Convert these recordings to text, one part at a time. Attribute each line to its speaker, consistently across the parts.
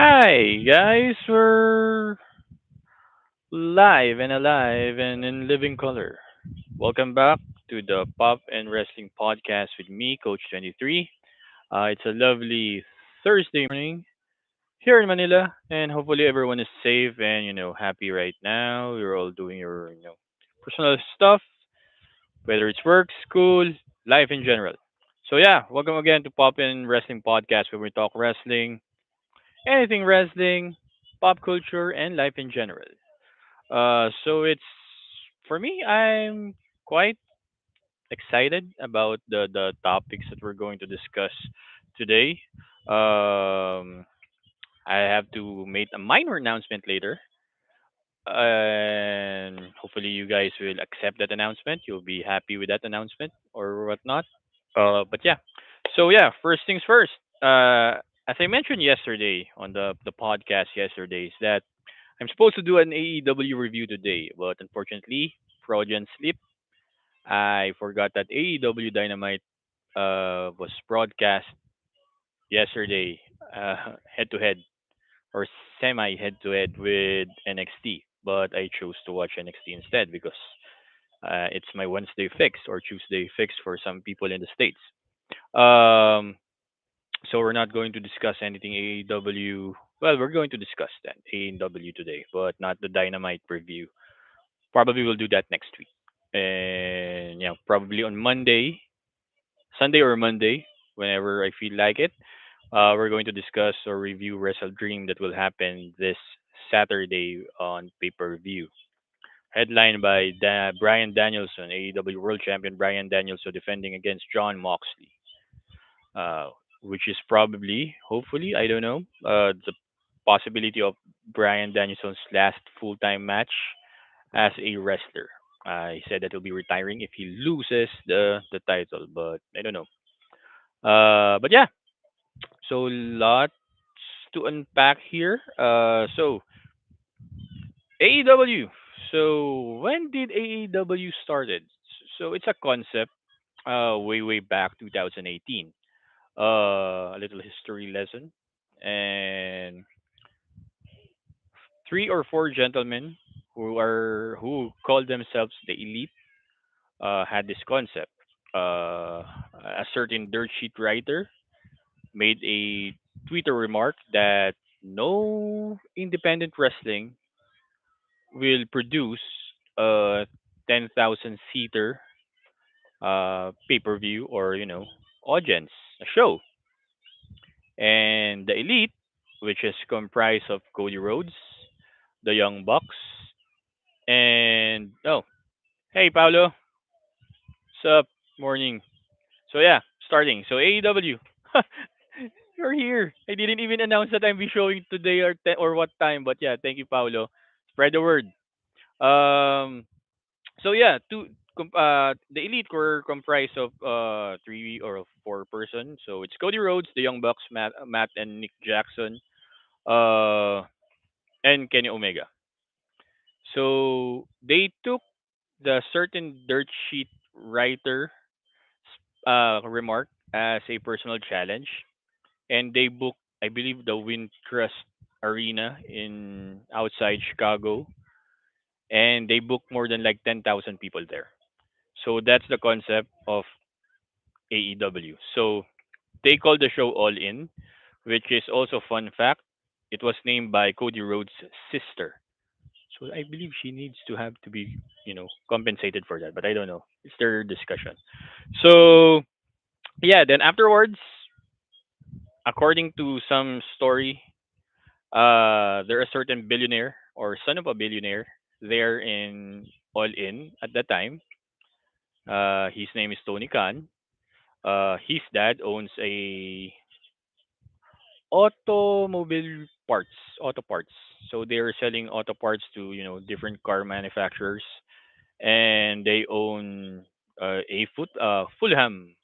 Speaker 1: Hi guys, we're live and alive and in living color. Welcome back to the Pop and Wrestling Podcast with me, Coach 23. It's a lovely Thursday morning here in Manila, and hopefully everyone is safe and happy right now. You're all doing your personal stuff, whether it's work, school, life in general. So yeah, welcome again to Pop and Wrestling Podcast where we talk wrestling, anything wrestling, pop culture, and life in general. So it's for me. I'm quite excited about the topics that we're going to discuss today. Um, I have to make a minor announcement later, and hopefully you guys will accept that announcement. You'll be happy with that announcement or whatnot. But yeah. So yeah, first things first. As I mentioned yesterday on the podcast yesterday, is that I'm supposed to do an AEW review today, but unfortunately, Freudian slip. I forgot that AEW Dynamite was broadcast yesterday, head to head or semi head to head with NXT, but I chose to watch NXT instead because it's my Wednesday fix or Tuesday fix for some people in the states. Um, so we're not going to discuss anything AEW. Well, we're going to discuss that AEW today, but not the Dynamite review. Probably we'll do that next week. And yeah, probably on Monday, Sunday or Monday, whenever I feel like it, we're going to discuss or review Wrestle Dream that will happen this Saturday on pay per view. Headlined by Brian Danielson, AEW World Champion Brian Danielson defending against John Moxley, uh, which is probably, hopefully, I don't know, the possibility of Brian Danielson's last full time match as a wrestler. He said that he'll be retiring if he loses the title, but I don't know. But yeah, so lots to unpack here. So AEW. So when did AEW started? So it's a concept. Way back 2018. A little history lesson, and three or four gentlemen who call themselves the elite had this concept. A certain dirt sheet writer made a Twitter remark that no independent wrestling will produce a 10,000 seater pay per view or audience a show, and the elite, which is comprised of Cody Rhodes, the Young Bucks, and oh, hey Paulo, sup, morning. So yeah, starting. So AEW. You're here. I didn't even announce that I'm be showing today or what time, but yeah, thank you, Paulo. Spread the word. Um, so yeah, the elite were comprised of three or four person. So it's Cody Rhodes, the Young Bucks, Matt and Nick Jackson, uh, and Kenny Omega. So they took the certain dirt sheet writer remark as a personal challenge, and they booked, I believe, the Wintrust Arena in outside Chicago, and they booked more than like 10,000 people there. So that's the concept of AEW. So they called the show All In, which is also fun fact. It was named by Cody Rhodes' sister. So I believe she needs to have to be, compensated for that, but I don't know. It's their discussion. So yeah, then afterwards, according to some story, there a certain billionaire or son of a billionaire there in All In at that time. His name is Tony Khan. His dad owns a automobile parts, auto parts. So they're selling auto parts to different car manufacturers, and they own a Fulham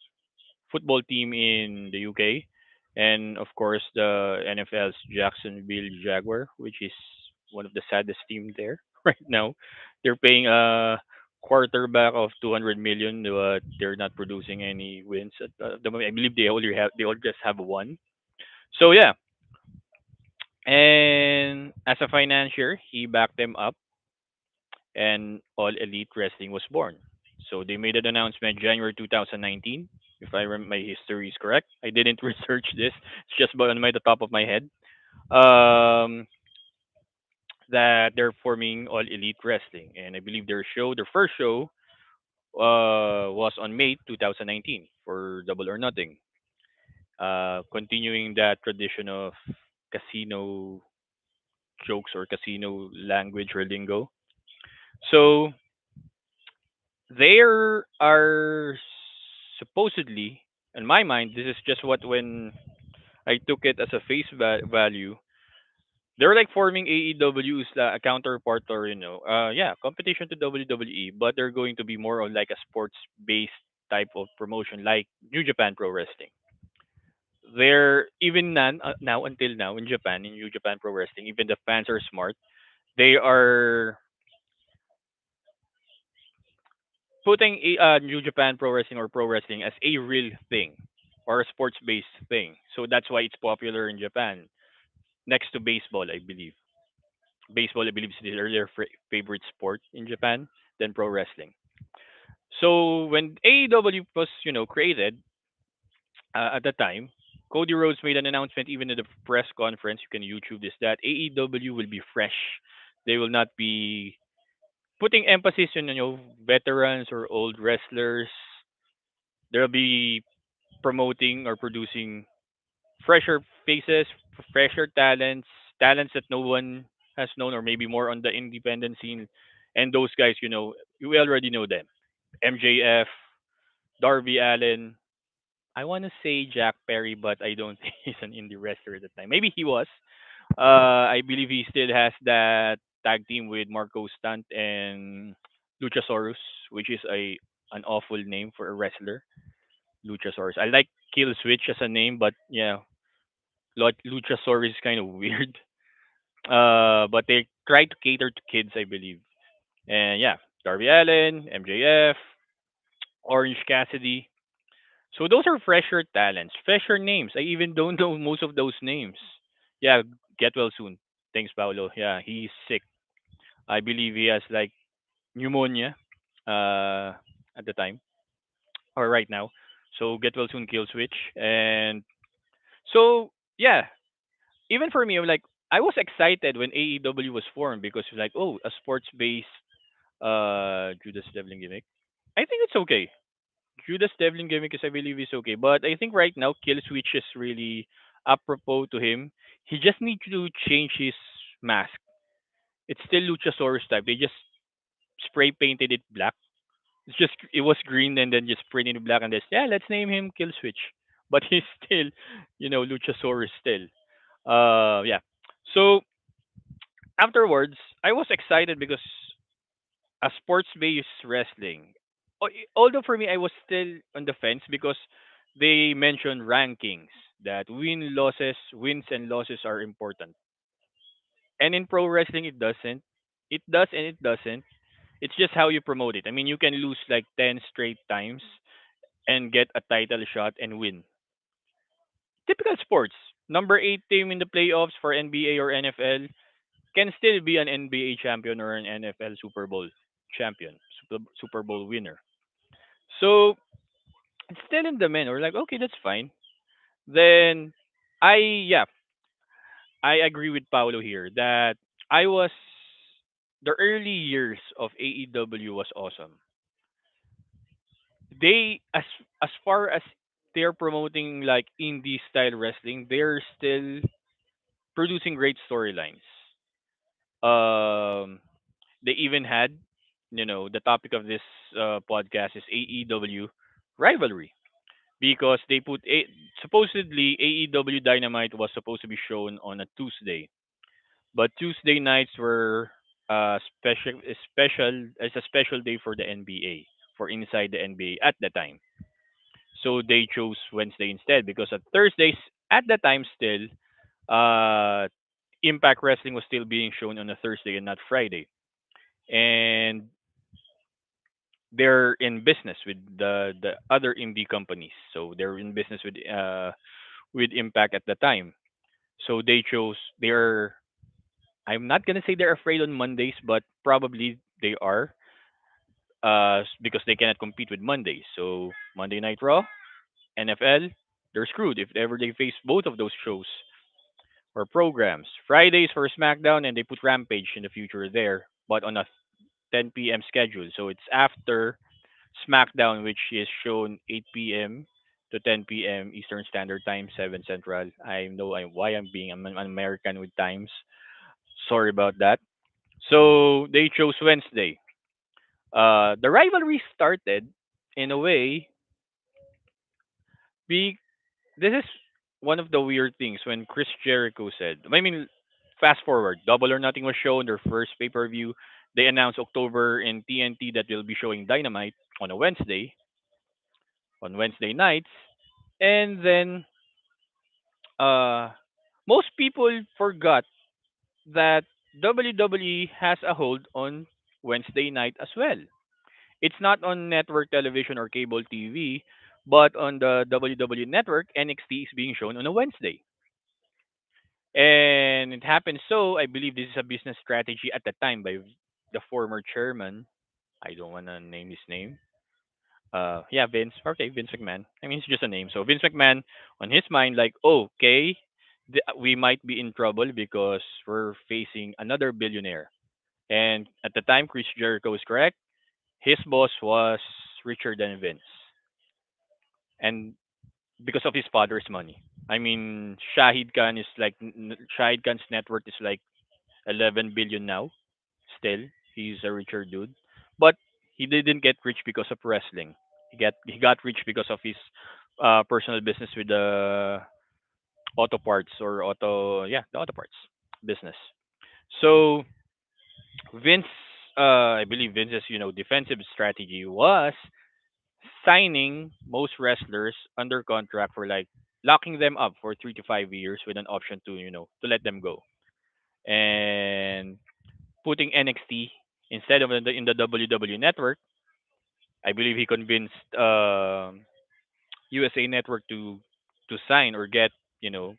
Speaker 1: football team in the UK, and of course the NFL's Jacksonville Jaguar, which is one of the saddest team there right now. They're paying a quarterback of 200 million, but they're not producing any wins at the moment. I believe they only just have one. So yeah, And as a financier, he backed them up, and All Elite Wrestling was born. So they made an announcement January 2019, if my history is correct. I didn't research this; it's just on the top of my head. Um, that they're forming All Elite Wrestling, and I believe their first show, was on May 2019 for Double or Nothing, continuing that tradition of casino jokes or casino language or lingo. So there are supposedly, in my mind, this is just what when I took it as a face value. They're like forming AEW is a counterpart or yeah, competition to WWE, but they're going to be more on like a sports based type of promotion, like New Japan Pro Wrestling. They're even now until now in Japan, in New Japan Pro Wrestling, even the fans are smart. They are putting New Japan Pro Wrestling or pro wrestling as a real thing or a sports based thing. So that's why it's popular in Japan. Next to baseball, I believe. Baseball, I believe, is their favorite sport in Japan than pro wrestling. So when AEW was, created at the time, Cody Rhodes made an announcement even in the press conference. You can YouTube this that AEW will be fresh. They will not be putting emphasis on veterans or old wrestlers. They'll be promoting or producing fresher faces, fresher talents, talents that no one has known, or maybe more on the independent scene. And those guys, you already know them. MJF, Darby Allen. I want to say Jack Perry, but I don't think he's an indie wrestler at the time. Maybe he was. I believe he still has that tag team with Marco Stunt and Luchasaurus, which is a an awful name for a wrestler. Luchasaurus. I like Kill Switch as a name, but yeah, Luchasaurus is kind of weird. But they try to cater to kids, I believe. And yeah, Darby Allen, MJF, Orange Cassidy. So those are fresher talents, fresher names. I even don't know most of those names. Yeah, get well soon. Thanks, Paolo. Yeah, he's sick. I believe he has like pneumonia at the time or right now. So get well soon, Kill Switch. And so yeah, even for me, I was excited when AEW was formed because it's like, oh, a sports based Judas Devlin gimmick. I think it's okay. Judas Devlin gimmick is I believe is okay. But I think right now Kill Switch is really apropos to him. He just needs to change his mask. It's still Luchasaurus type. They just spray painted it black. It was green and then just printed it black and this yeah, let's name him Kill Switch. But he's still, Luchasaurus still. Yeah. So afterwards, I was excited because a sports-based wrestling. Although for me, I was still on the fence because they mentioned rankings that wins and losses are important. And in pro wrestling, it doesn't. It does and it doesn't. It's just how you promote it. I mean, you can lose like 10 straight times and get a title shot and win. Typical sports. Number 8 team in the playoffs for NBA or NFL can still be an NBA champion or an NFL Super Bowl champion, Super Bowl winner. So it's still in the men. We're like, okay, that's fine. Then yeah, I agree with Paulo here that I was the early years of AEW was awesome. They as far as they're promoting like indie style wrestling, they're still producing great storylines. Um, they even had, the topic of this podcast is AEW rivalry because they supposedly AEW Dynamite was supposed to be shown on a Tuesday, but Tuesday nights were special as a special day for the NBA for inside the NBA at the time. So they chose Wednesday instead because at Thursdays at the time still uh Impact Wrestling was still being shown on a Thursday and not Friday. And they're in business with the other indie companies. So they're in business with Impact at the time. So they chose they're I'm not gonna say they're afraid on Mondays, but probably they are because they cannot compete with Mondays. So Monday Night Raw, NFL, they're screwed if ever they face both of those shows or programs. Fridays for SmackDown, and they put Rampage in the future there, but on a 10 p.m. schedule. So it's after SmackDown, which is shown 8 p.m. to 10 p.m. Eastern Standard Time, 7 Central. I know why I'm an American with times. Sorry about that. So they chose Wednesday. The rivalry started in a way. Be this is one of the weird things when Chris Jericho said. I mean, fast forward, Double or Nothing was shown their first pay per view. They announced October in TNT that they'll be showing Dynamite on a Wednesday nights, and then uh, most people forgot that WWE has a hold on Wednesday night as well. It's not on network television or cable TV, but on the WWE network, NXT is being shown on a Wednesday. And it happened so, I believe this is a business strategy at the time by the former chairman. I don't want to name his name. Yeah, Vince. Okay, Vince McMahon. I mean, it's just a name. So Vince McMahon, on his mind, like, okay, we might be in trouble because we're facing another billionaire. And at the time, Chris Jericho is correct. His boss was richer than Vince, and because of his father's money. I mean, Shahid Khan's net worth is like 11 billion now. Still, he's a richer dude, but he didn't get rich because of wrestling. He got rich because of his personal business with the auto parts or the auto parts business. So Vince, I believe Vince's defensive strategy was signing most wrestlers under contract for like locking them up for 3 to 5 years with an option to to let them go, and putting NXT instead of in the WWE network. I believe he convinced USA Network to sign or get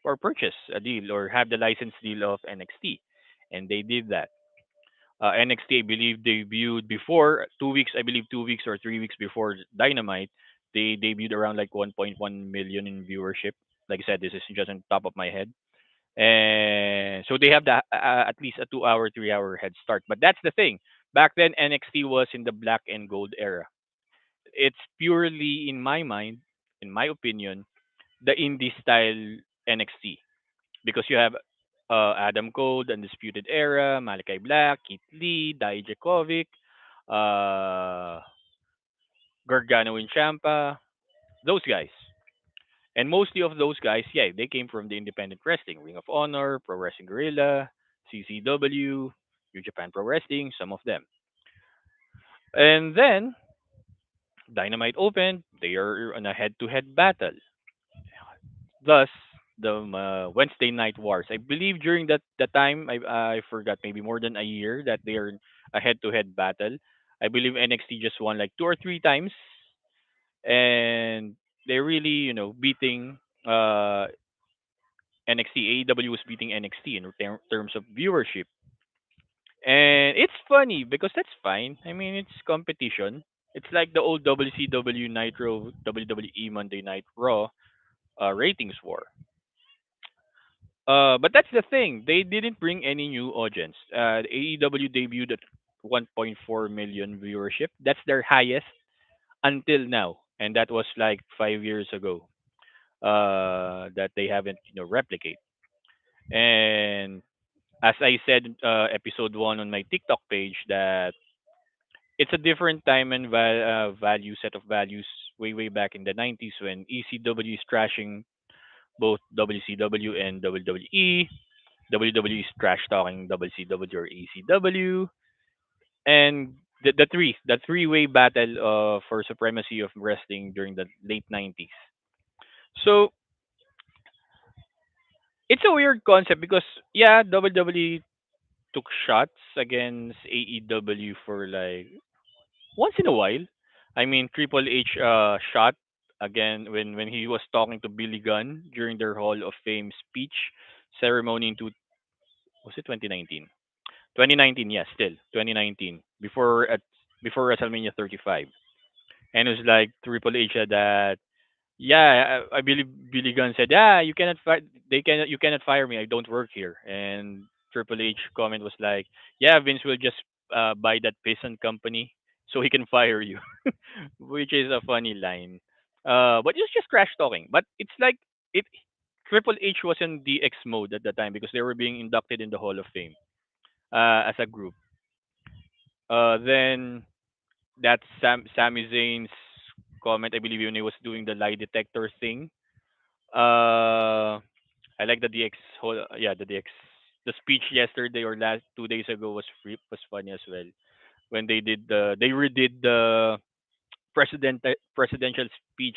Speaker 1: or purchase a deal or have the license deal of NXT, and they did that. NXT, I believe, debuted before 2 weeks. I believe 2 weeks or 3 weeks before Dynamite. They debuted around like 1.1 million in viewership. Like I said, this is just on top of my head, and so they have at least a 2 hour, 3 hour head start. But that's the thing. Back then, NXT was in the black and gold era. It's purely in my mind, in my opinion, the indie style NXT because you have Adam Cole, the Undisputed Era, Malachi Black, Keith Lee, Dijakovic, uh, Gargano and Champa, those guys. And mostly of those guys, yeah, they came from the independent wrestling, Ring of Honor, Pro Wrestling Guerrilla, CCW, New Japan Pro Wrestling, some of them. And then Dynamite opened, they are on a head-to-head battle. Thus, the Wednesday Night Wars. I believe during that time, I forgot maybe more than a year that they are a head-to-head battle. I believe NXT just won like 2 or 3 times, and they're really beating NXT. AEW was beating NXT in terms of viewership, and it's funny because that's fine. I mean, it's competition. It's like the old WCW Nitro, WWE Monday Night Raw ratings war. But that's the thing. They didn't bring any new audience. AEW debuted at 1.4 million viewership. That's their highest until now, and that was like 5 years ago. That they haven't replicate. And as I said, episode one on my TikTok page, that it's a different time and value set of values way back in the 90s when ECW is trashing both WCW and WWE. WWE is trash talking WCW or ECW, and the three-way battle for supremacy of wrestling during the late 90s. So it's a weird concept because yeah, WWE took shots against AEW for like once in a while. I mean, Triple H shot again when he was talking to Billy Gunn during their Hall of Fame speech, ceremony in was it 2019? 2019, yes, still 2019 before WrestleMania 35, and it was like Triple H said that yeah, I believe Billy Gunn said yeah you cannot you cannot fire me, I don't work here, and Triple H comment was like yeah Vince will just buy that Payson company so he can fire you, which is a funny line. But it's just trash talking. But it's like it Triple H was in DX mode at the time because they were being inducted in the Hall of Fame as a group. Then that Sami Zayn's comment, I believe, when he was doing the lie detector thing. I like the DX whole, yeah, the DX. The speech yesterday or last 2 days ago was funny as well when they redid the presidential speech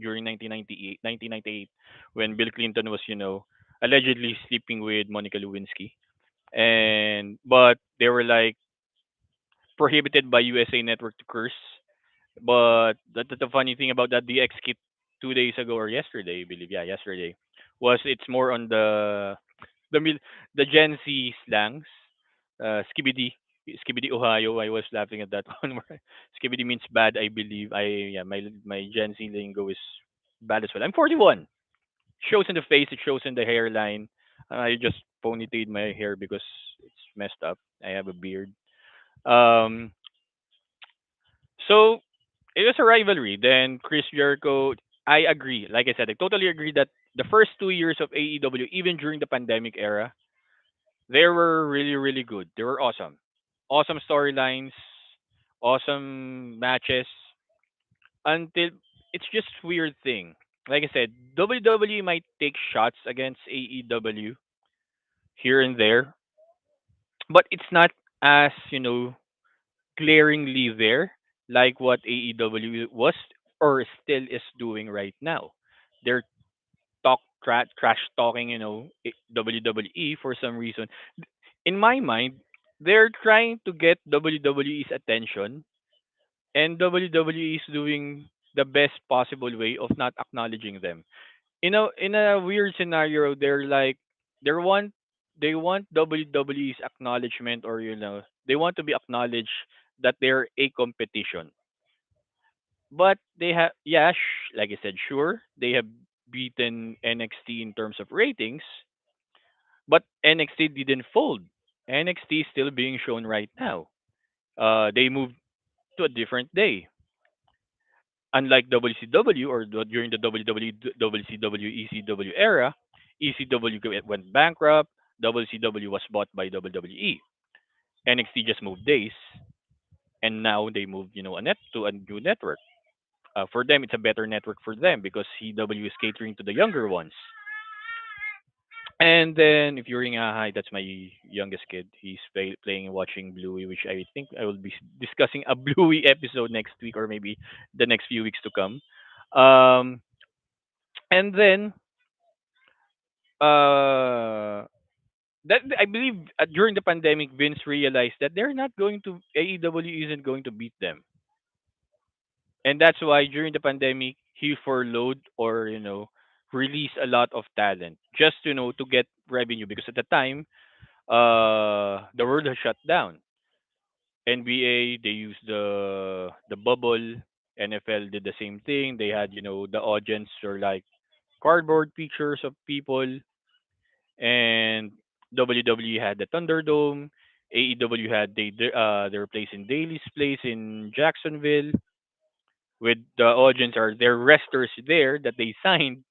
Speaker 1: during 1998 when Bill Clinton was allegedly sleeping with Monica Lewinsky, and but they were like prohibited by USA Network to curse. But the funny thing about that DX kit 2 days ago or yesterday, I believe, yeah, yesterday, was it's more on the mil- the Gen Z slangs, skibidi, skibidi Ohio. I was laughing at that one. Where skibidi means bad, I believe. My Gen Z lingo is bad as well. I'm 41. Shows in the face. It shows in the hairline. I just ponytailed my hair because it's messed up. I have a beard. Um, so it was a rivalry. Then Chris Jericho, I agree. Like I said, I totally agree that the first 2 years of AEW, even during the pandemic era, they were really, really good. They were awesome. Awesome storylines, awesome matches. Until it's just weird thing. Like I said, WWE might take shots against AEW here and there, but it's not as, glaringly there like what AEW was or still is doing right now. They're trash talking, WWE for some reason. In my mind, they're trying to get WWE's attention, and WWE is doing the best possible way of not acknowledging them. In a weird scenario, they want they want WWE's acknowledgement, or they want to be acknowledged that they're a competition. But they have, yeah, like I said, sure, they have beaten NXT in terms of ratings, but NXT didn't fold. NXT is still being shown right now. They moved to a different day. Unlike WCW or during the WWE, WCW, ECW era, ECW went bankrupt. WCW was bought by WWE. NXT just moved days, and now they moved, to a new network. For them, it's a better network for them because CW is catering to the younger ones. And then, if you're ring, hi, that's my youngest kid. He's playing and watching Bluey, which I think I will be discussing a Bluey episode next week or maybe the next few weeks to come. Um, and then, uh, that I believe during the pandemic, Vince realized that they're not going to AEW isn't going to beat them, and that's why during the pandemic he furloughed or released a lot of talent just to get revenue because at the time the world has shut down. NBA, they used the bubble. NFL did the same thing. They had the audience or like cardboard pictures of people, and WWE had the Thunderdome. AEW had their place in Daly's place in Jacksonville with the audience or their wrestlers there that they signed,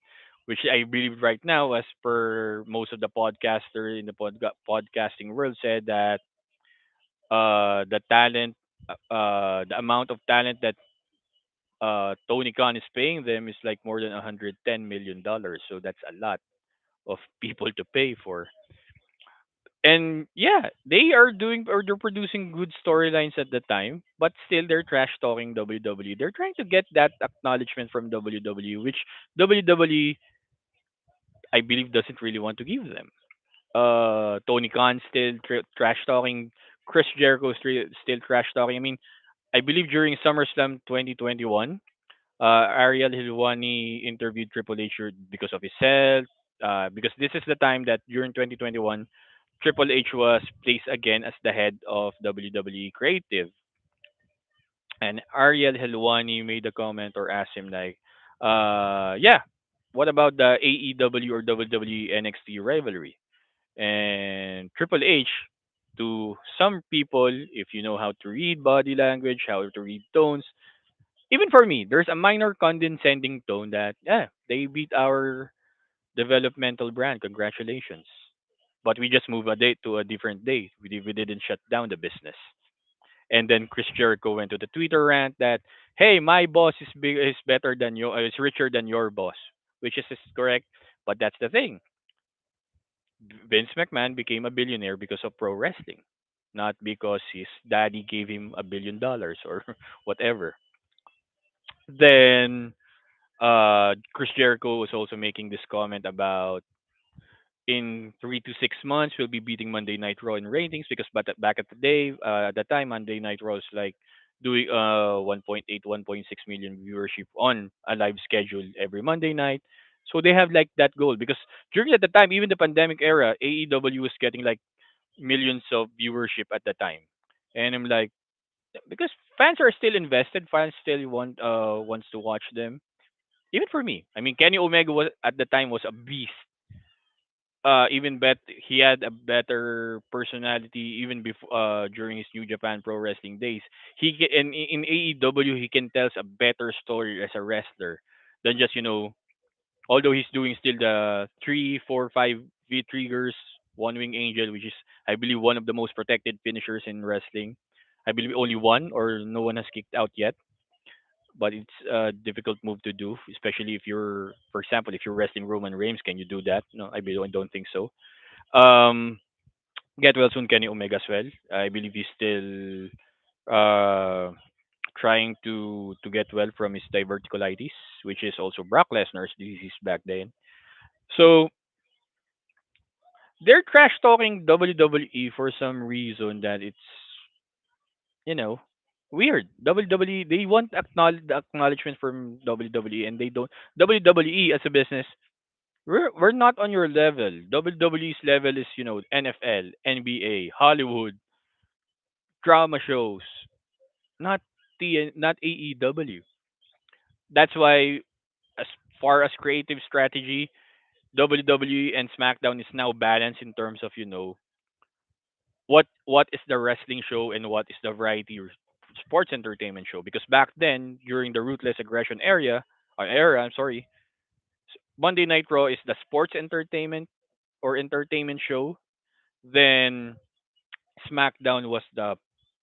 Speaker 1: which I believe right now, as per most of the podcaster in the podcasting world, said that the amount of talent that Tony Khan is paying them is like more than $110 million. So that's a lot of people to pay for. And yeah, they are doing or they're producing good storylines at the time, but still they're trash talking WWE. They're trying to get that acknowledgement from WWE, which WWE I believe doesn't really want to give them. Tony Khan still trash talking. Chris Jericho still trash talking. I mean, I believe during SummerSlam 2021, Ariel Helwani interviewed Triple H because of his health. because this is the time that during 2021, Triple H was placed again as the head of WWE Creative, and Ariel Helwani made a comment or asked him like, yeah, what about the AEW or WWE NXT rivalry? And Triple H, to some people, if you know how to read body language, how to read tones, even for me, there's a minor condescending tone that, yeah, they beat our developmental brand. Congratulations. But we just moved a date to a different day. We didn't shut down the business. And then Chris Jericho went to the Twitter rant that, hey, my boss is is better than you, is richer than your boss, which is correct. But that's the thing. Vince McMahon became a billionaire because of pro wrestling, not because his daddy gave him $1 billion or whatever. Then Chris Jericho was also making this comment about in 3 to 6 months we'll be beating Monday Night Raw in ratings because back at the day at the time Monday Night Raw was like doing 1.8 1.6 million viewership on a live schedule every Monday night. So they have like that goal because during at the time even the pandemic era AEW was getting like millions of viewership at the time. And I'm like because fans are still invested, fans still wants to watch them. Even for me. I mean Kenny Omega was at the time was a beast even he had a better personality even before during his New Japan Pro Wrestling days. In AEW he can tell us a better story as a wrestler than just although he's doing still the 3 4 5 V triggers one wing angel which is I believe one of the most protected finishers in wrestling. I believe only one or no one has kicked out yet. But it's a difficult move to do, especially if you're, for example, if you're wrestling Roman Reigns, can you do that? No, I really don't think so. Um, get well soon, Kenny Omega as well. I believe he's still uh, trying to get well from his diverticulitis, which is also Brock Lesnar's disease back then. So they're trash talking WWE for some reason that it's you know weird. WWE they want the acknowledgement from WWE and they don't. WWE as a business, we're not on your level. WWE's level is NFL, NBA, Hollywood, drama shows, not not AEW. That's why as far as creative strategy, WWE and SmackDown is now balanced in terms of what is the wrestling show and what is the variety sports entertainment show. Because back then during the Ruthless Aggression era, I'm sorry, Monday Night Raw is the sports entertainment or entertainment show. Then SmackDown was the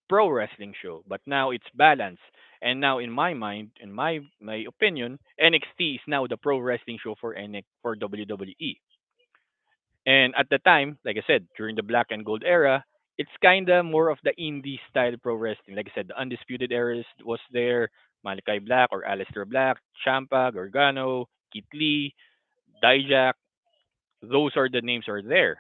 Speaker 1: pro wrestling show, but now it's balanced. And now, in my mind, in my opinion, NXT is now the pro wrestling show for for WWE. And at the time, like I said, during the Black and Gold era, it's kind of more of the indie style pro wrestling. Like I said, the Undisputed Era was there, Malachi Black or Aleister Black, Champa, Gargano, Keith Lee, Dijak. Those are the names are there.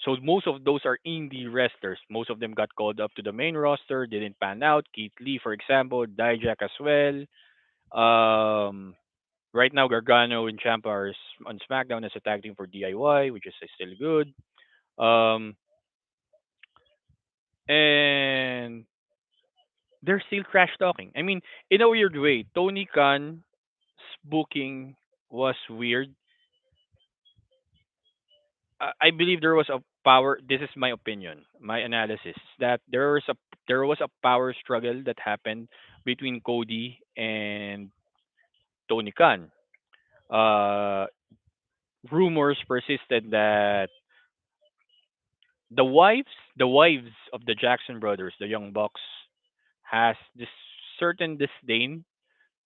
Speaker 1: So most of those are indie wrestlers. Most of them got called up to the main roster, didn't pan out. Keith Lee, for example, Dijak as well. Um, right now, Gargano and Ciampa are on SmackDown as a tag team for DIY, which is still good. Um, and they're still trash talking. I mean, in a weird way, Tony Khan's booking was weird. I believe there was a power. This is my opinion, my analysis that there was a power struggle that happened between Cody and Tony Khan. Uh, rumors persisted that the wives, the wives of the Jackson brothers, the Young Bucks, has this certain disdain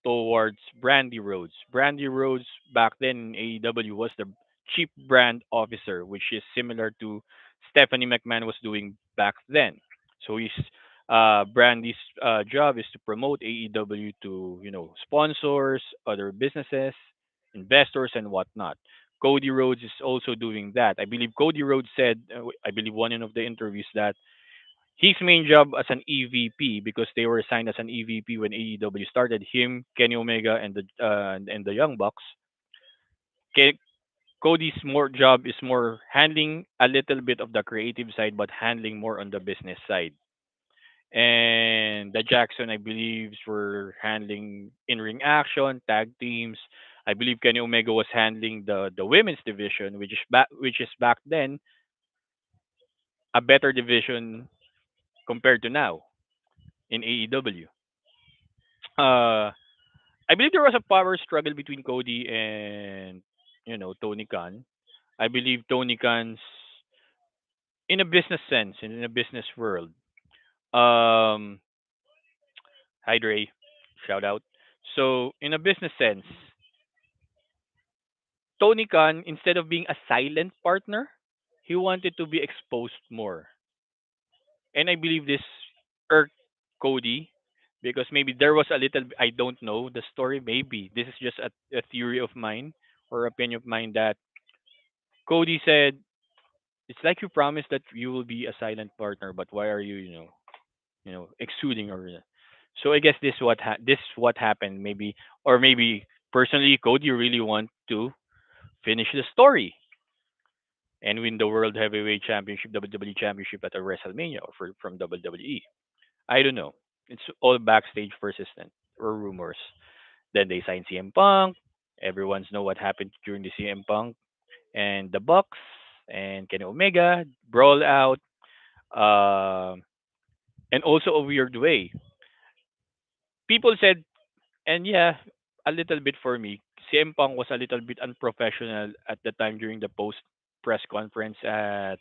Speaker 1: towards Brandy Rhodes. Brandy Rhodes back then in AEW was the chief brand officer, which is similar to Stephanie McMahon was doing back then. So Brandy's job is to promote AEW to sponsors, other businesses, investors, and whatnot. Cody Rhodes is also doing that. I believe Cody Rhodes said, I believe one in of the interviews that his main job as an EVP because they were assigned as an EVP when AEW started. Him, Kenny Omega, and the Young Bucks. Cody's more job is more handling a little bit of the creative side, but handling more on the business side. And the Jackson, I believe, were handling in-ring action, tag teams. I believe Kenny Omega was handling the women's division, which is back then a better division compared to now in AEW. Uh, I believe there was a power struggle between Cody and Tony Khan. I believe Tony Khan's in a business sense, in a business world. Um, Hi Dre, shout out. So in a business sense, Tony Khan, instead of being a silent partner, he wanted to be exposed more. And I believe this irked Cody because maybe there was a little, I don't know the story, maybe. This is just a theory of mine or opinion of mine that Cody said, it's like you promised that you will be a silent partner, but why are you, exuding or so I guess this what happened maybe or maybe personally Cody really want to finish the story and win the World Heavyweight Championship, WWE Championship at a WrestleMania or from WWE. I don't know. It's all backstage persistent or rumors. Then they signed CM Punk. Everyone's know what happened during the CM Punk and the Bucks and Kenny Omega brawl out. Uh, and also a weird way. People said, and yeah, a little bit for me. CM Punk was a little bit unprofessional at the time during the post press conference at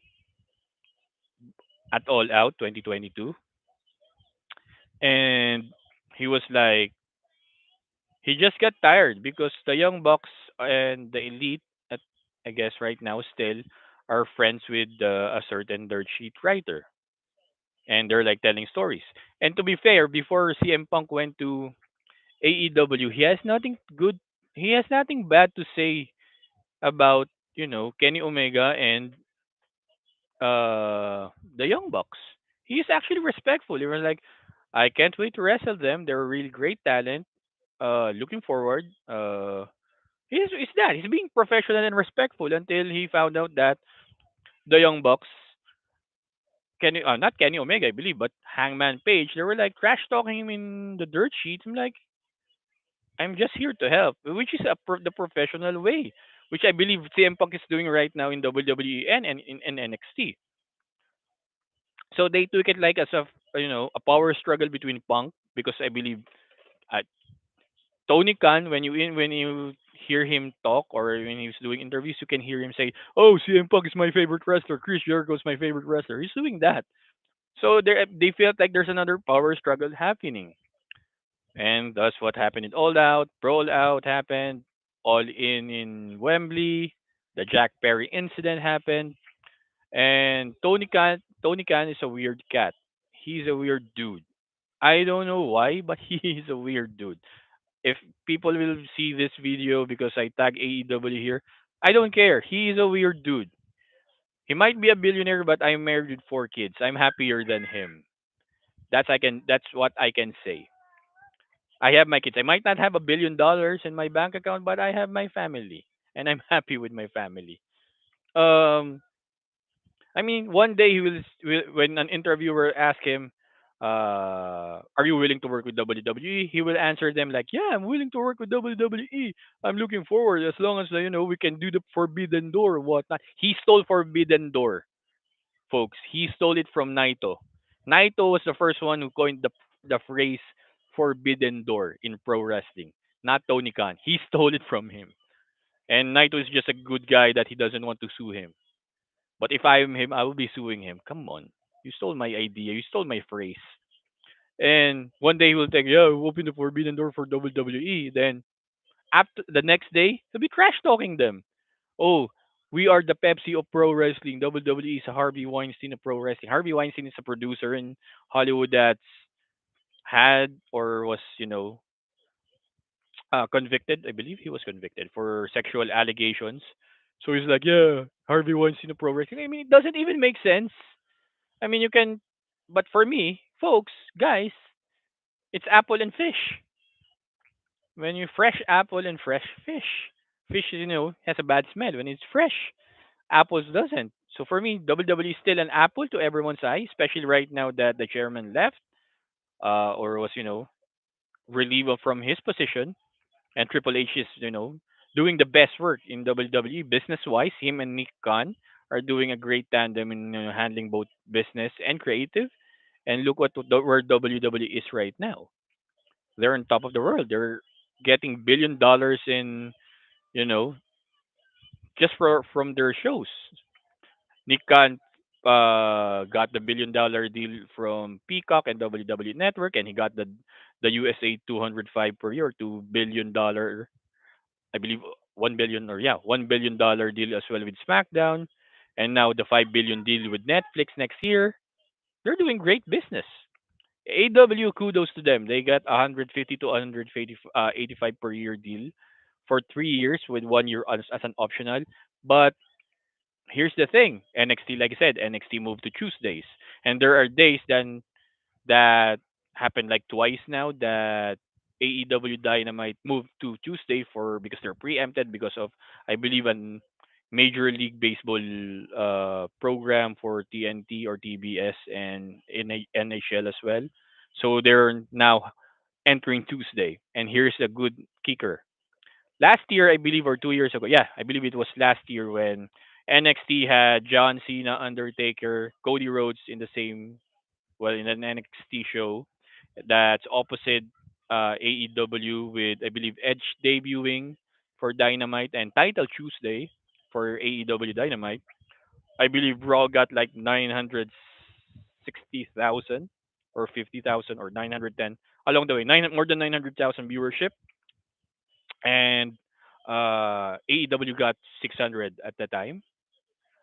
Speaker 1: All Out 2022, and he was like he just got tired because the Young Bucks and the Elite, at, I guess right now still are friends with a certain dirt sheet writer, and they're like telling stories. And to be fair, before CM Punk went to AEW, he has nothing good. He has nothing bad to say about Kenny Omega and the Young Bucks. He is actually respectful. He was like, I can't wait to wrestle them. They're a really great talent. Looking forward. He's that. He's being professional and respectful until he found out that the Young Bucks, not Kenny Omega, I believe, but Hangman Page, they were like trash talking him in the dirt sheets. I'm like, I'm just here to help, which is the professional way, which I believe CM Punk is doing right now in WWE and in NXT. So they took it like as a power struggle between Punk because I believe uh, Tony Khan when you hear him talk or when he's doing interviews you can hear him say, "Oh, CM Punk is my favorite wrestler. Chris Jericho is my favorite wrestler." He's doing that. So they felt like there's another power struggle happening. And that's what happened in All Out. Brawl Out happened. All in Wembley. The Jack Perry incident happened. And Tony Khan is a weird cat. He's a weird dude. I don't know why, but he's a weird dude. If people will see this video because I tag AEW here, I don't care. He's a weird dude. He might be a billionaire, but I'm married with 4 kids. I'm happier than him. That's what I can say. I have my kids. I might not have $1 billion in my bank account, but I have my family, and I'm happy with my family. Um, I mean, one day when an interviewer asks him, "Are you willing to work with WWE?" He will answer them like, "Yeah, I'm willing to work with WWE. I'm looking forward as long as we can do the Forbidden Door or whatnot." He stole Forbidden Door, folks. He stole it from Naito. Naito was the first one who coined the phrase "Forbidden Door" in pro wrestling, not Tony Khan. He stole it from him, and Naito is just a good guy that he doesn't want to sue him. But if I'm him, I will be suing him. Come on. You stole my idea. You stole my phrase. And one day he will think, yeah, we open the forbidden door for WWE. Then after the next day, he'll be trash talking them. Oh, we are the Pepsi of pro wrestling. WWE is a Harvey Weinstein of pro wrestling. Harvey Weinstein is a producer in Hollywood that's had or was, convicted. I believe he was convicted for sexual allegations. So he's like, yeah, Harvey Weinstein of pro wrestling. I mean, it doesn't even make sense. I mean, you can, but for me, folks, guys, it's apple and fish. When you fresh apple and fresh fish. fish, has a bad smell when it's fresh. Apples doesn't. So for me, WWE is still an apple to everyone's eye, especially right now that the chairman left, or was, relieved from his position, and Triple H is, doing the best work in WWE business wise. Him and Nick Khan are doing a great tandem in, handling both business and creative. And look where WWE is right now. They're on top of the world. They're getting $1 billion in, you know just from their shows. Nick Khan got the $1 billion deal from Peacock and WWE Network, and he got the USA 205 per year, $2 billion, I believe, 1 billion, or yeah, $1 billion deal as well with SmackDown, and now the 5 billion deal with Netflix next year. They're doing great business. AW, kudos to them. They got 150 to 185 per year deal for 3 years with 1 year as an optional. But here's the thing: NXT, like I said, NXT moved to Tuesdays, and there are days then that happened like twice now that AEW Dynamite moved to Tuesday for because they're preempted because of, I believe, an Major League Baseball program for TNT or TBS and NHL as well. So they're now entering Tuesday. And here's a good kicker. Last year, I believe, or 2 years ago, yeah, I believe it was last year when NXT had John Cena, Undertaker, Cody Rhodes in the same, well, in an NXT show that's opposite AEW with, I believe, Edge debuting for Dynamite and Title Tuesday for AEW Dynamite. I believe Raw got like 960,000 or 50,000 or 910 along the way, more than 900,000 viewership, and AEW got 600 at the time.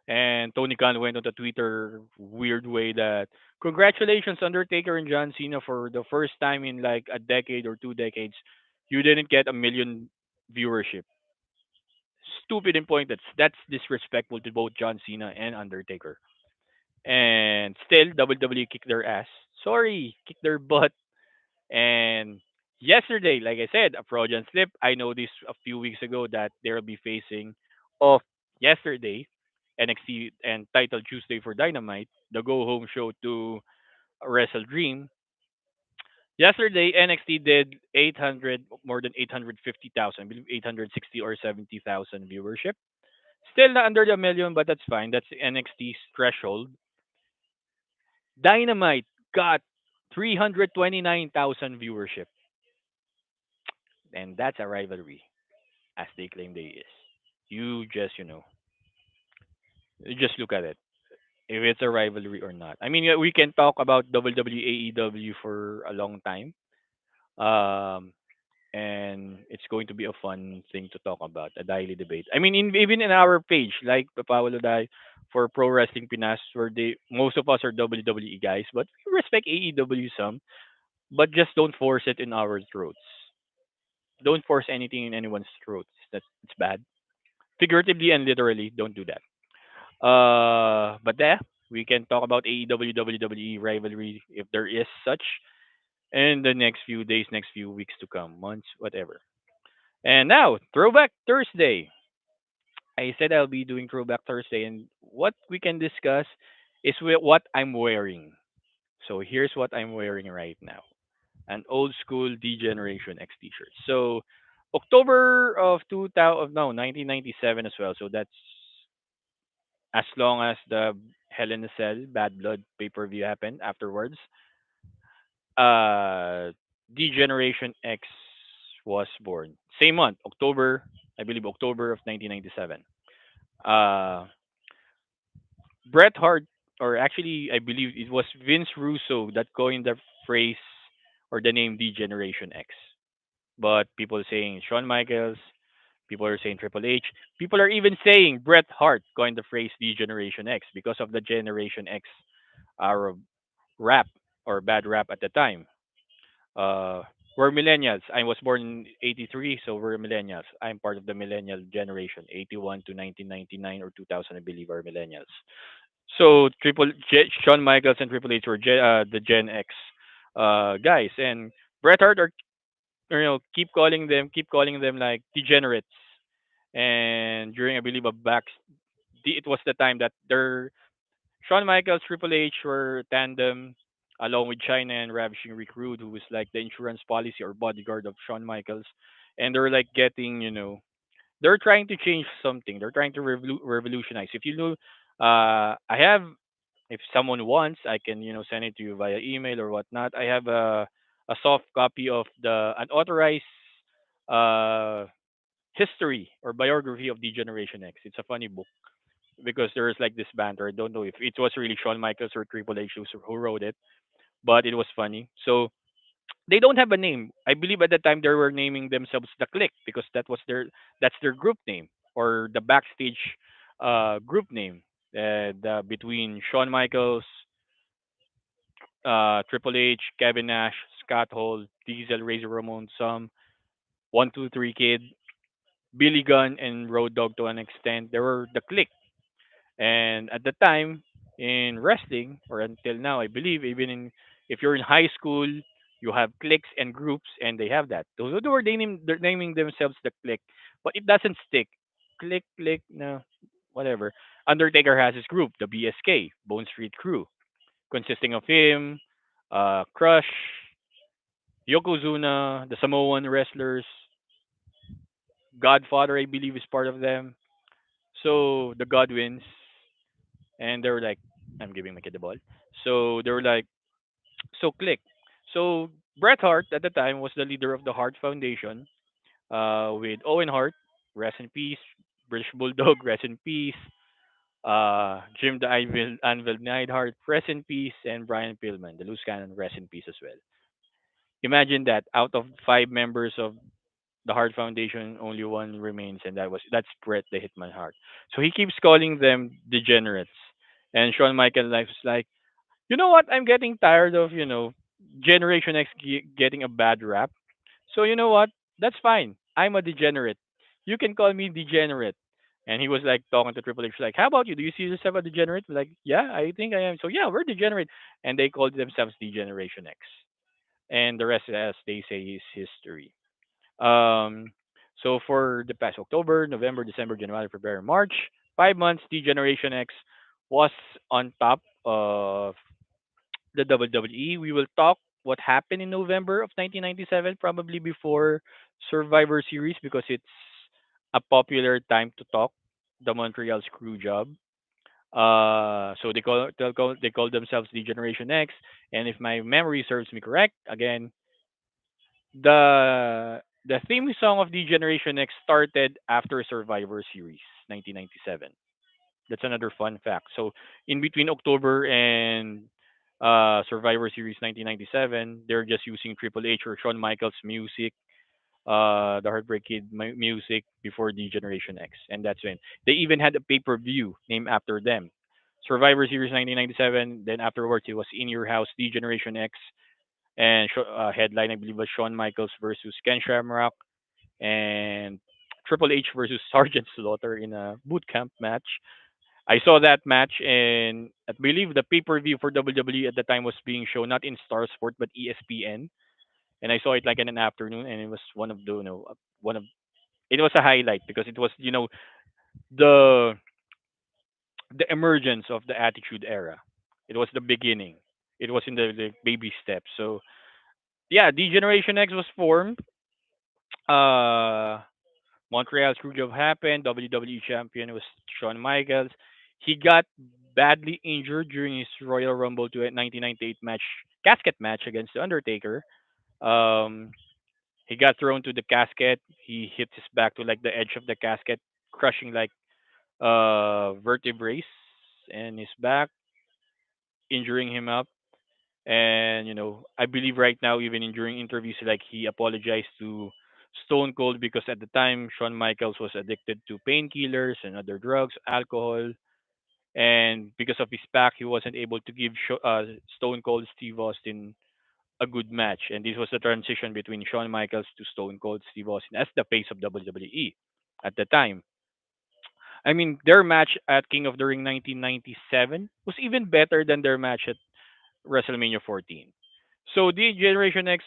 Speaker 1: And Tony Khan went on the Twitter weird way that congratulations Undertaker and John Cena, for the first time in like a decade or 2 decades, you didn't get a million viewership. Stupid and pointed. That's disrespectful to both John Cena and Undertaker. And still WWE kicked their ass. Sorry, kicked their butt. And yesterday, like I said, a Freudian slip. I know this a few weeks ago that they'll be facing off yesterday, NXT and Title Tuesday for Dynamite, the go home show to Wrestle Dream. Yesterday, NXT did 800, more than 850,000, I believe 860 or 70,000 viewership. Still not under the million, but that's fine. That's NXT's threshold. Dynamite got 329,000 viewership, and that's a rivalry, as they claim they is. You just, you just look at it. If it's a rivalry or not. I mean, yeah, we can talk about WWE AEW for a long time. Um, and it's going to be a fun thing to talk about, a daily debate. I mean, even in our page, like Paolo Dai for Pro Wrestling Pinas, where most of us are WWE guys, but we respect AEW some, but just don't force it in our throats. Don't force anything in anyone's throats. It's bad. Figuratively and literally, don't do that. But yeah, we can talk about AEW WWE rivalry if there is such in the next few days, next few weeks to come, months, whatever. And now, Throwback Thursday. I said I'll be doing Throwback Thursday, and what we can discuss is what I'm wearing. So here's what I'm wearing right now: an old school D Generation X T-shirt. So October of 2000, no, 1997 as well. So that's as long as the Hell in a Cell Bad Blood pay per view happened afterwards. Uh, D Generation X was born. Same month, October, I believe October of 1997. Uh, Bret Hart, or actually, I believe it was Vince Russo that coined the phrase or the name D Generation X. But people are saying Shawn Michaels, people are saying Triple H, people are even saying Bret Hart coined the phrase D Generation X because of the Generation X uh, rap or bad rap at the time. Uh, we're millennials. I was born in 83, so we're millennials. I'm part of the millennial generation, 81 to 1999 or 2000, I believe, are millennials. So Shawn Michaels and Triple H were the Gen X guys, and Bret Hart are, keep calling them like degenerates, And during, I believe, it was the time that Shawn Michaels, Triple H were tandem along with China and Ravishing Rick Rude, who was like the insurance policy or bodyguard of Shawn Michaels. And they're like getting, they're trying to change something. They're trying to revolutionize. If you know, I have, if someone wants, I can, send it to you via email or whatnot. I have a soft copy of the unauthorized uh, history or biography of D Generation X. It's a funny book because there's like this banter. I don't know if it was really Shawn Michaels or Triple H who wrote it, but it was funny. So they don't have a name. I believe at the time they were naming themselves the Click because that's their group name or the backstage group name. Between Shawn Michaels, Triple H, Kevin Nash, Scott Hall, Diesel, Razor Ramon, some 1, 2, 3 Kid, Billy Gunn, and Road Dogg to an extent. They were the Click. And at the time in wrestling, or until now, I believe even in if you're in high school, you have cliques and groups, and they have that. Those were they're naming themselves the clique, but it doesn't stick. Click, no, whatever. Undertaker has his group, the BSK, Bone Street Crew, consisting of him, Crush, Yokozuna, the Samoan wrestlers, Godfather, I believe, is part of them. So the Godwins, and they were like, I'm giving my kid the ball. So they were like, so click. So Bret Hart at the time was the leader of the Hart Foundation, with Owen Hart, rest in peace, British Bulldog, rest in peace, Jim the Anvil Neidhart, rest in peace, and Brian Pillman, the loose cannon, rest in peace as well. Imagine that out of 5 members of the Hart Foundation, only one remains, and that's Bret the Hitman Hart. So he keeps calling them degenerates, and Shawn Michaels life is like, you know what? I'm getting tired of, Generation X getting a bad rap. So you know what? That's fine. I'm a degenerate. You can call me degenerate. And he was like talking to Triple H, like, how about you? Do you see yourself as a degenerate? Like, yeah, I think I am. So yeah, we're degenerate. And they called themselves Degeneration X. And the rest, as they say, is history. Um, so for the past October, November, December, January, February, March, 5 months, Degeneration X was on top of the WWE. We will talk what happened in November of 1997, probably before Survivor Series, because it's a popular time to talk the Montreal Screwjob. So they call themselves the Generation X, and if my memory serves me correct, again, the theme song of the Generation X started after Survivor Series 1997. That's another fun fact. So in between October and Survivor Series 1997, they're just using Triple H or Shawn Michaels music, the Heartbreak Kid music before the Generation X, and that's when they even had a pay-per-view named after them. Survivor Series 1997. Then afterwards, it was In Your House, the Generation X, and headline I believe was Shawn Michaels versus Ken Shamrock, and Triple H versus Sergeant Slaughter in a boot camp match. I saw that match, and I believe the pay per view for WWE at the time was being shown not in Star Sport but ESPN, and I saw it like in an afternoon, and it was one of the one of it was a highlight because it was the the emergence of the Attitude Era. It was the beginning. It was in the baby steps. So yeah, D Generation X was formed. Uh, Montreal Screwjob happened. WWE champion was Shawn Michaels. He got badly injured during his Royal Rumble to a 1998 casket match against The Undertaker. Um, he got thrown to the casket. He hit his back to like the edge of the casket, crushing like vertebrae in his back, injuring him up. And I believe right now, even in during interviews, like he apologized to Stone Cold because at the time Shawn Michaels was addicted to painkillers and other drugs, alcohol, and because of his back, he wasn't able to give Stone Cold Steve Austin a good match. And this was the transition between Shawn Michaels to Stone Cold Steve Austin as the face of WWE at the time. I mean, their match at King of the Ring 1997 was even better than their match at WrestleMania 14. So the Generation X,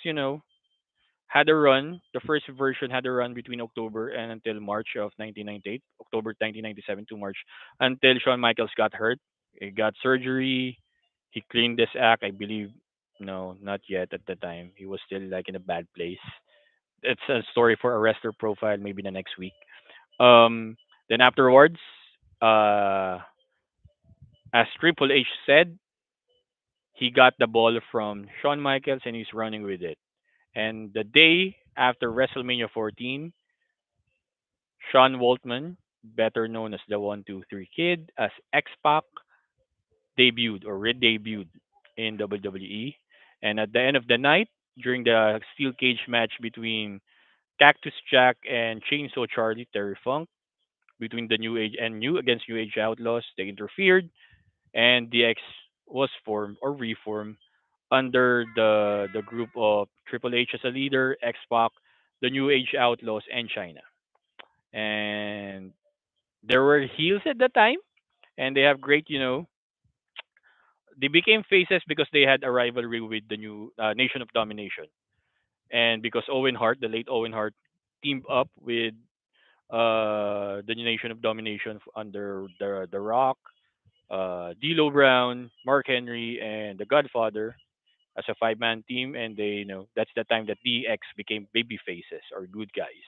Speaker 1: had a run. The first version had a run between October and until March of 1998, October 1997 to March, until Shawn Michaels got hurt. He got surgery. He cleaned this act, I believe. No, not yet at the time. He was still like in a bad place. It's a story for a wrestler profile, maybe the next week. Um, then afterwards, uh, as Triple H said, he got the ball from Shawn Michaels and he's running with it. And the day after WrestleMania 14, Sean Waltman, better known as the 123 Kid, as X Pac, debuted or re-debuted in WWE. And at the end of the night, during the steel cage match between Cactus Jack and Chainsaw Charlie Terry Funk, between the New Age and New against New Age Outlaws, they interfered, and DX was formed or reformed under the group of Triple H as a leader, X Pac, the New Age Outlaws, and China. And there were heels at the time, and they have great, they became faces because they had a rivalry with the new Nation of Domination, and because Owen Hart, the late Owen Hart, teamed up with the Nation of Domination under the Rock, D'Lo Brown, Mark Henry, and the Godfather as a five-man team, and that's the time that DX became baby faces or good guys,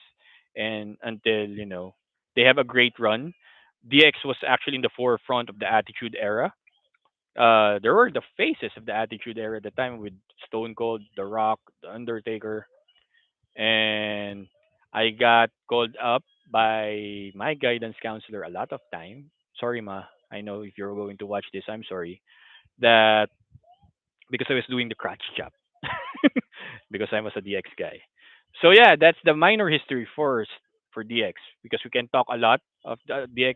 Speaker 1: and until they have a great run. DX was actually in the forefront of the Attitude Era. There were the faces of the Attitude Era at the time with Stone Cold, The Rock, The Undertaker, and I got called up by my guidance counselor a lot of time. Sorry, ma. I know if you're going to watch this, I'm sorry that because I was doing the crotch chop because I was a DX guy. So yeah, that's the minor history first for DX because we can talk a lot of the DX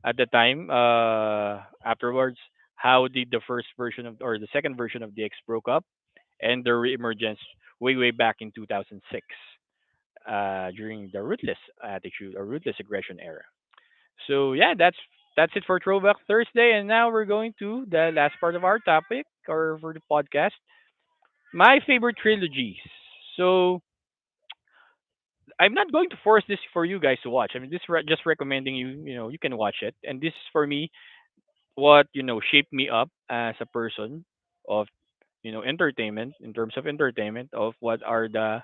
Speaker 1: at the time. Afterwards, how did the first version of or the second version of DX broke up and the reemergence way back in 2006 during the ruthless attitude or ruthless aggression era. So yeah, that's it for Throwback Thursday, and now we're going to the last part of our topic or for the podcast. My favorite trilogies. So I'm not going to force this for you guys to watch. I mean, this just recommending you. You can watch it, and this is for me what shaped me up as a person of entertainment in terms of entertainment of what are the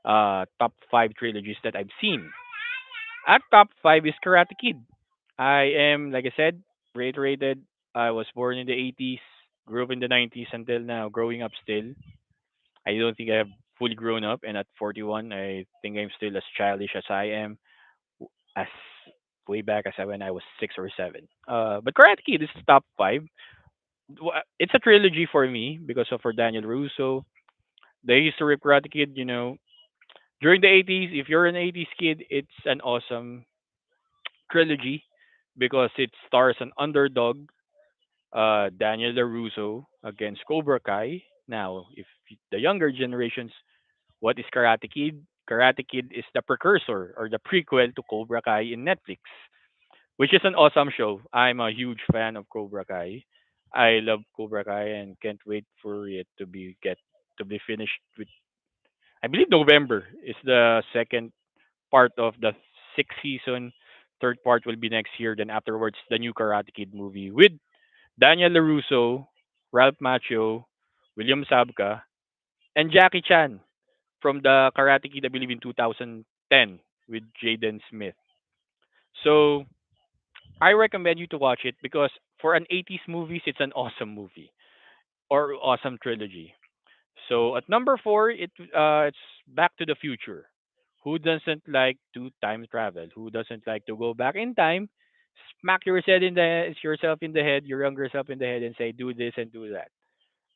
Speaker 1: top five trilogies that I've seen. At top five is Karate Kid. I am, like I said, reiterated. I was born in the 80s, grew up in the 90s until now, growing up still. I don't think I have fully grown up, and at 41, I think I'm still as childish as I am, as way back as when I was 6 or 7. But Karate Kid is top five. It's a trilogy for me because of for Daniel Russo. The history of Karate Kid, during the 80s, if you're an 80s kid, it's an awesome trilogy because it stars an underdog, Daniel LaRusso against Cobra Kai. Now, if the younger generations, what is Karate Kid? Karate Kid is the precursor or the prequel to Cobra Kai in Netflix, which is an awesome show. I'm a huge fan of Cobra Kai. I love Cobra Kai and can't wait for it to be finished with. I believe November is the second part of the sixth season. Third part will be next year. Then afterwards, the new Karate Kid movie with Daniel LaRusso, Ralph Macchio, William Sabka, and Jackie Chan from the Karate Kid, I believe in 2010 with Jaden Smith. So I recommend you to watch it because for an 80s movies, it's an awesome movie or awesome trilogy. So at number four, it's Back to the Future. Who doesn't like to time travel? Who doesn't like to go back in time, smack yourself in the head, your younger self in the head, and say do this and do that?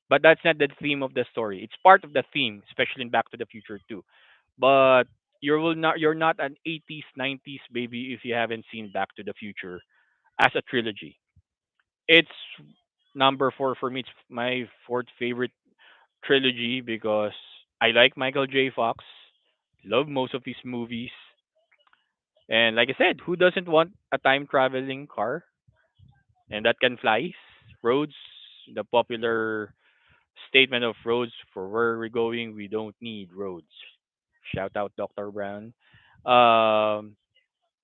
Speaker 1: But that's not the theme of the story. It's part of the theme, especially in Back to the Future too. But you're not an 80s 90s baby if you haven't seen Back to the Future as a trilogy. It's number four for me. It's my fourth favorite trilogy because I like Michael J. Fox, love most of his movies, and like I said, who doesn't want a time traveling car and that can fly? Roads, the popular statement of roads for where we're going, we don't need roads. Shout out Dr. Brown. Um,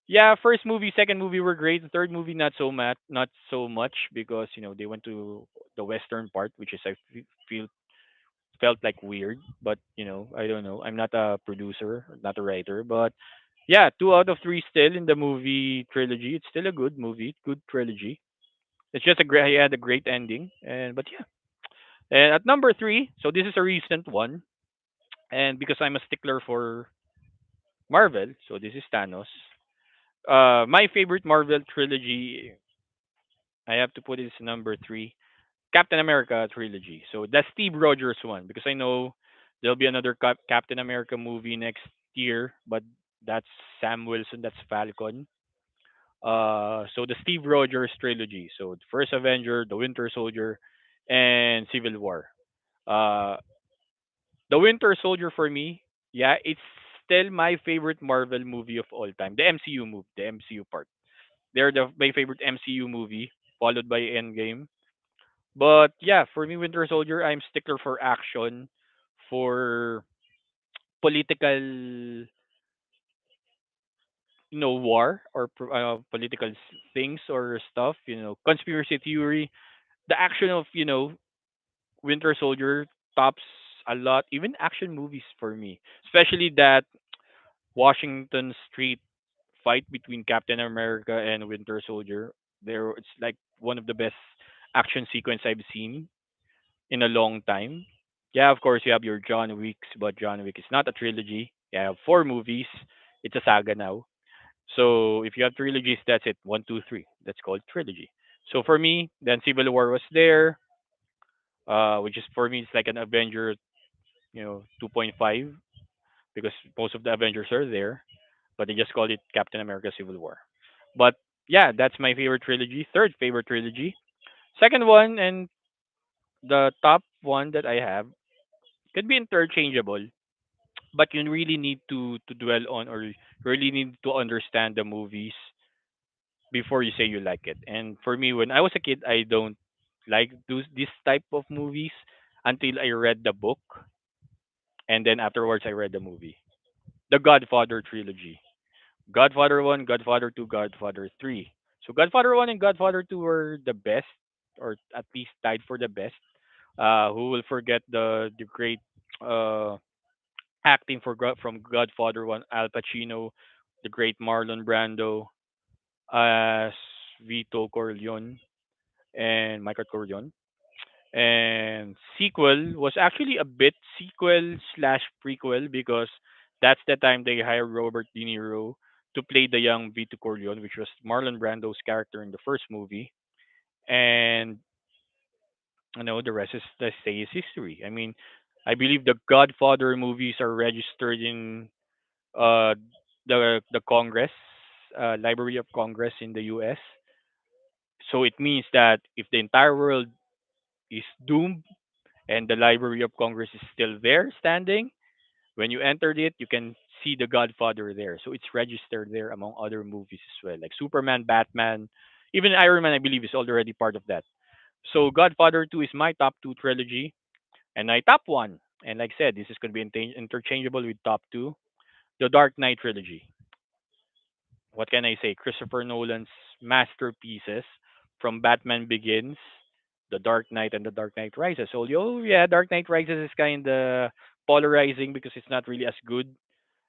Speaker 1: yeah, first movie, second movie were great. The third movie not so much because they went to the western part, which is feel felt like weird. But I don't know. I'm not a producer, not a writer, but yeah, 2 out of 3 still in the movie trilogy. It's still a good movie, good trilogy. It's just a great, he had a great ending, and but yeah. And at number 3, so this is a recent one, and because I'm a stickler for Marvel, so this is Thanos. My favorite Marvel trilogy, I have to put it as number 3, Captain America trilogy. So that's Steve Rogers one because I know there'll be another Captain America movie next year, but that's Sam Wilson, that's Falcon. So the Steve Rogers trilogy. So the First Avenger, the Winter Soldier, and Civil War. Uh, the Winter Soldier for me, yeah, it's still my favorite Marvel movie of all time. The MCU movie, the MCU part. They're my favorite MCU movie, followed by Endgame. But yeah, for me, Winter Soldier, I'm stickler for action, for political, war or political things or stuff, conspiracy theory. The action of Winter Soldier tops a lot, even action movies for me, especially that Washington Street fight between Captain America and Winter Soldier. There, it's like one of the best action sequence I've seen in a long time. Yeah, of course you have your John Wicks, but John Wick is not a trilogy. You have 4 movies. It's a saga now. So if you have trilogies, that's it. One, two, three. That's called trilogy. So for me, then Civil War was there, which is for me it's like an Avenger, 2.5 because most of the Avengers are there, but they just called it Captain America Civil War. But yeah, that's my favorite trilogy. Third favorite trilogy. Second one and the top one that I have could be interchangeable, but you really need to dwell on or really need to understand the movies before you say you like it. And for me, when I was a kid, I don't like this type of movies until I read the book, and then afterwards I read the movie. The Godfather trilogy. Godfather 1, Godfather 2, Godfather 3. So Godfather 1 and Godfather 2 were the best, or at least tied for the best. Who will forget the great uh, acting from Godfather 1, Al Pacino, the great Marlon Brando as Vito Corleone and Michael Corleone. And sequel was actually a bit sequel slash prequel because that's the time they hired Robert De Niro to play the young Vito Corleone, which was Marlon Brando's character in the first movie. And the rest is the say is history. I mean, I believe the Godfather movies are registered in uh, the Congress, Library of Congress in the U.S. So it means that if the entire world is doomed and the Library of Congress is still there standing, when you entered it, you can see the Godfather there. So it's registered there among other movies as well, like Superman, Batman, even Iron Man. I believe is already part of that. So Godfather 2 is my top two trilogy, and my top one. And like I said, this is going to be interchangeable with top two. The Dark Knight trilogy. What can I say? Christopher Nolan's masterpieces from Batman Begins, The Dark Knight, and The Dark Knight Rises. So, yeah, Dark Knight Rises is kind of polarizing because it's not really as good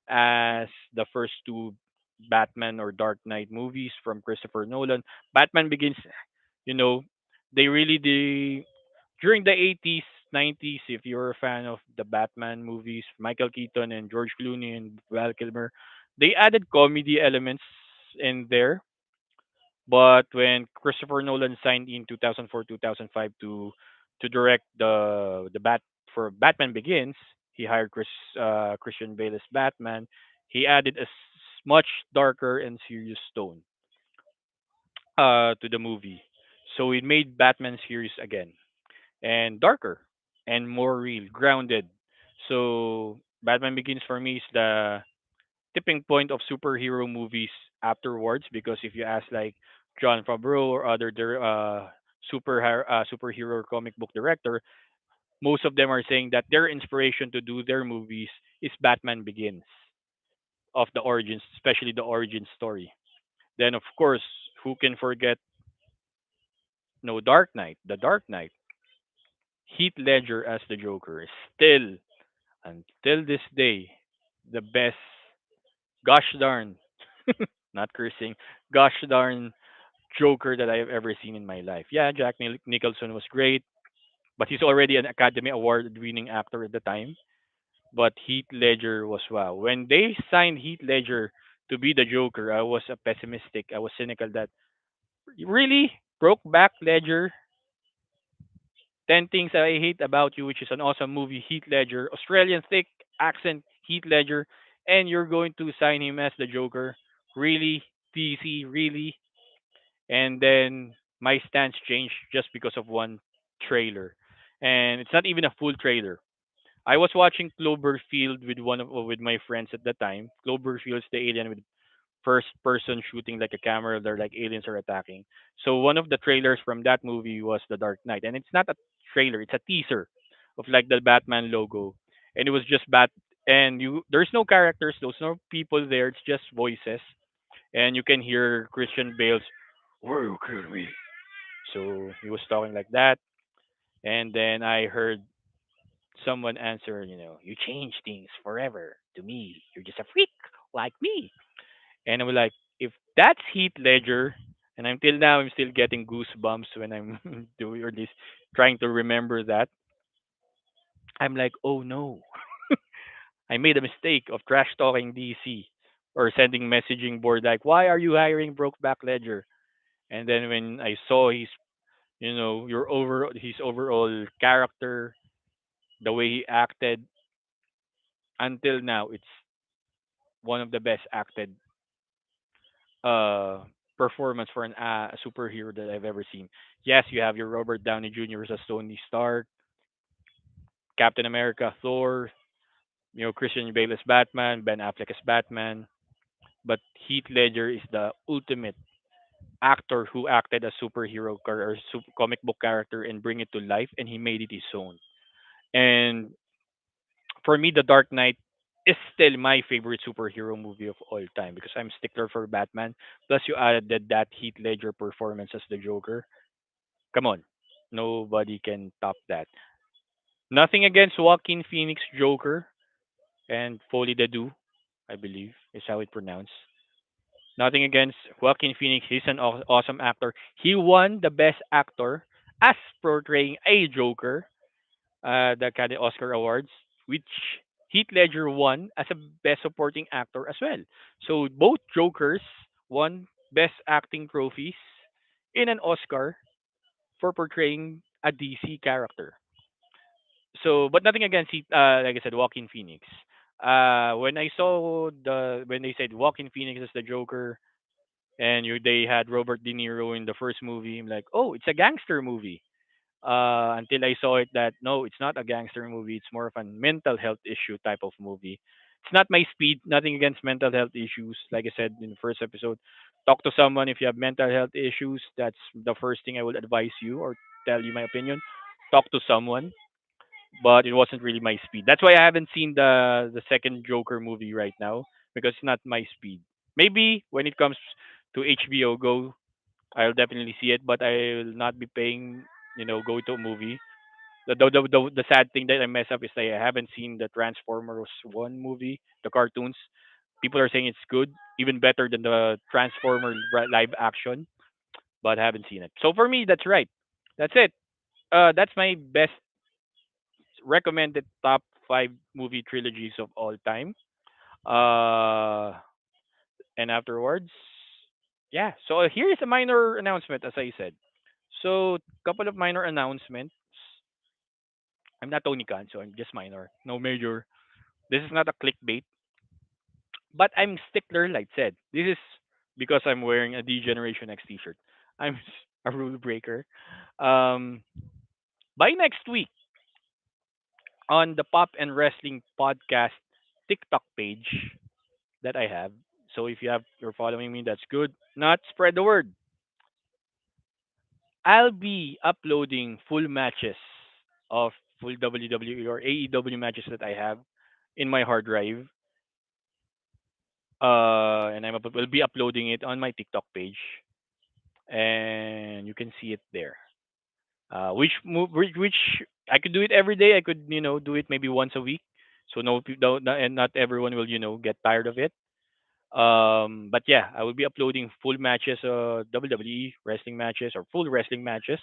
Speaker 1: as the first two Batman or Dark Knight movies from Christopher Nolan. Batman Begins, you know, they really during the 80s, 90s, if you're a fan of the Batman movies, Michael Keaton and George Clooney and Val Kilmer, they added comedy elements in there. But when Christopher Nolan signed in 2004, 2005 to direct the Bat for Batman Begins, he hired Christian Bale as Batman. He added a much darker and serious tone to the movie, so it made Batman series again and darker and more real, grounded. So Batman Begins for me is the tipping point of superhero movies afterwards because if you ask like John Favreau or other superhero comic book director, most of them are saying that their inspiration to do their movies is Batman Begins of the origins, especially the origin story. Then of course, who can forget no Dark Knight, the Dark Knight. Heath Ledger as the Joker is still until this day the best gosh darn not cursing gosh darn Joker that I have ever seen in my life. Yeah, Jack Nicholson was great, but he's already an Academy Award winning actor at the time. But Heath Ledger was wow. When they signed Heath Ledger to be the Joker, I was a pessimistic. I was cynical that really broke back Ledger. 10 Things I Hate About You, which is an awesome movie. Heath Ledger, Australian thick accent Heath Ledger, and you're going to sign him as the Joker. Really, DC, really. And then my stance changed just because of one trailer, and it's not even a full trailer. I was watching Cloverfield with with my friends at the time. Cloverfield's the alien with first person shooting like a camera. They're like aliens are attacking. So one of the trailers from that movie was The Dark Knight, and it's not a trailer; it's a teaser of like the Batman logo, and it was just bat. And you, there's no characters, there's no people there. It's just voices, and you can hear Christian Bale's "Where you kill me." So he was talking like that, and then I heard someone answer, you change things forever. To me, you're just a freak like me. And I was like, if that's Heath Ledger, and until now I'm still getting goosebumps when I'm doing or this trying to remember that. I'm like, oh no, I made a mistake of trash talking DC or sending messaging board like, why are you hiring Brokeback Ledger? And then when I saw his overall character, the way he acted, until now it's one of the best acted uh performance for a superhero that I've ever seen. Yes, you have your Robert Downey Jr. as Tony Stark, Captain America, Thor, Christian Bale as Batman, Ben Affleck as Batman, but Heath Ledger is the ultimate actor who acted a superhero or comic book character and bring it to life, and he made it his own. And for me, The Dark Knight is still my favorite superhero movie of all time because I'm stickler for Batman. Plus, you added that Heath Ledger performance as the Joker. Come on, nobody can top that. Nothing against Joaquin Phoenix Joker and Foley the Do, I believe is how it pronounced. Nothing against Joaquin Phoenix. He's an awesome actor. He won the Best Actor as portraying a Joker, the Academy Oscar Awards, which Heath Ledger won as a Best Supporting Actor as well. So both Jokers won Best Acting trophies in an Oscar for portraying a DC character. So, but nothing against like I said, Joaquin Phoenix. When I saw when they said Joaquin Phoenix as the Joker, and they had Robert De Niro in the first movie, I'm like, oh, it's a gangster movie. Until I saw it that no, it's not a gangster movie. It's more of a mental health issue type of movie. It's not my speed. Nothing against mental health issues. Like I said in the first episode, talk to someone if you have mental health issues. That's the first thing I would advise you or tell you my opinion. Talk to someone, but it wasn't really my speed. That's why I haven't seen the second Joker movie right now because it's not my speed. Maybe when it comes to HBO Go, I'll definitely see it, but I will not be paying, go to a movie. The sad thing that I mess up is that I haven't seen the Transformers one movie, the cartoons. People are saying it's good, even better than the live action, but I haven't seen it. So for me, that's right. That's it. That's my best recommended top five movie trilogies of all time. Uh, and afterwards, yeah. So here is a minor announcement, as I said. So couple of minor announcements. I'm not Tony Khan, so I'm just minor, no major. This is not a clickbait, but I'm stickler, like I said. This is because I'm wearing a D Generation X T-shirt. I'm a rule breaker. Um, by next week on the Pop and Wrestling Podcast TikTok page that I have. So if you're following me, that's good. Not spread the word. I'll be uploading full matches of full WWE or AEW matches that I have in my hard drive. And will be uploading it on my TikTok page, and you can see it there. Which I could do it every day. I could do it maybe once a week, so and not everyone will get tired of it. But yeah, I will be uploading full matches, WWE wrestling matches or full wrestling matches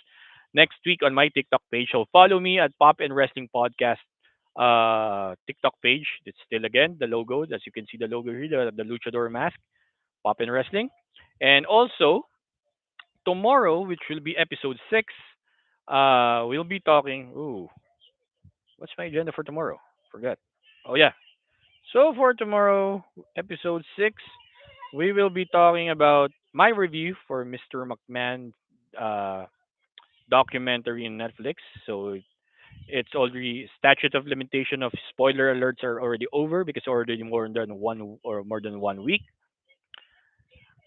Speaker 1: next week on my TikTok page. So follow me at Pop and Wrestling Podcast TikTok page. It's still again the logo, as you can see the logo here, the luchador mask, Pop and Wrestling, and also tomorrow, which will be episode 6, we'll be talking. Ooh, what's my agenda for tomorrow? Forgot. Oh yeah. So for tomorrow, episode 6, we will be talking about my review for Mr. McMahon uh, documentary in Netflix. So it's already statute of limitation of spoiler alerts are already over because already more than 1 week.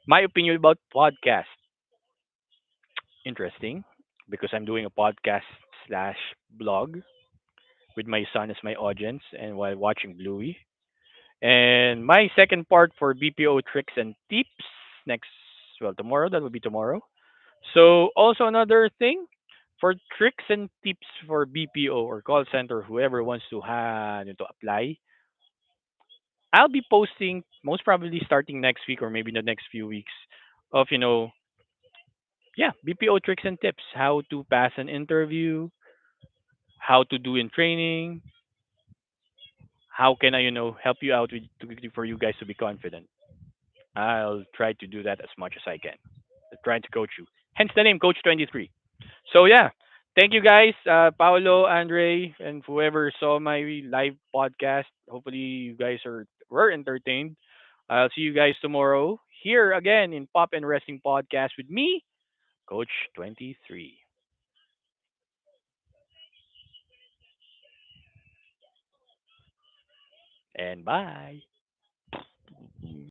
Speaker 1: My opinion about podcast, interesting because I'm doing a podcast slash blog with my son as my audience and while watching Bluey. And my second part for BPO tricks and tips next, well, tomorrow, that will be tomorrow. So, also another thing for tricks and tips for BPO or call center, whoever wants to to apply, I'll be posting most probably starting next week or maybe the next few weeks of, yeah, BPO tricks and tips, how to pass an interview, how to do in training, how can I, help you out for you guys to be confident. I'll try to do that as much as I can. Trying to coach you. Hence the name Coach 23. So yeah, thank you guys, Paolo, Andre, and whoever saw my live podcast. Hopefully you guys were entertained. I'll see you guys tomorrow here again in Pop and Wrestling Podcast with me, Coach 23. And bye.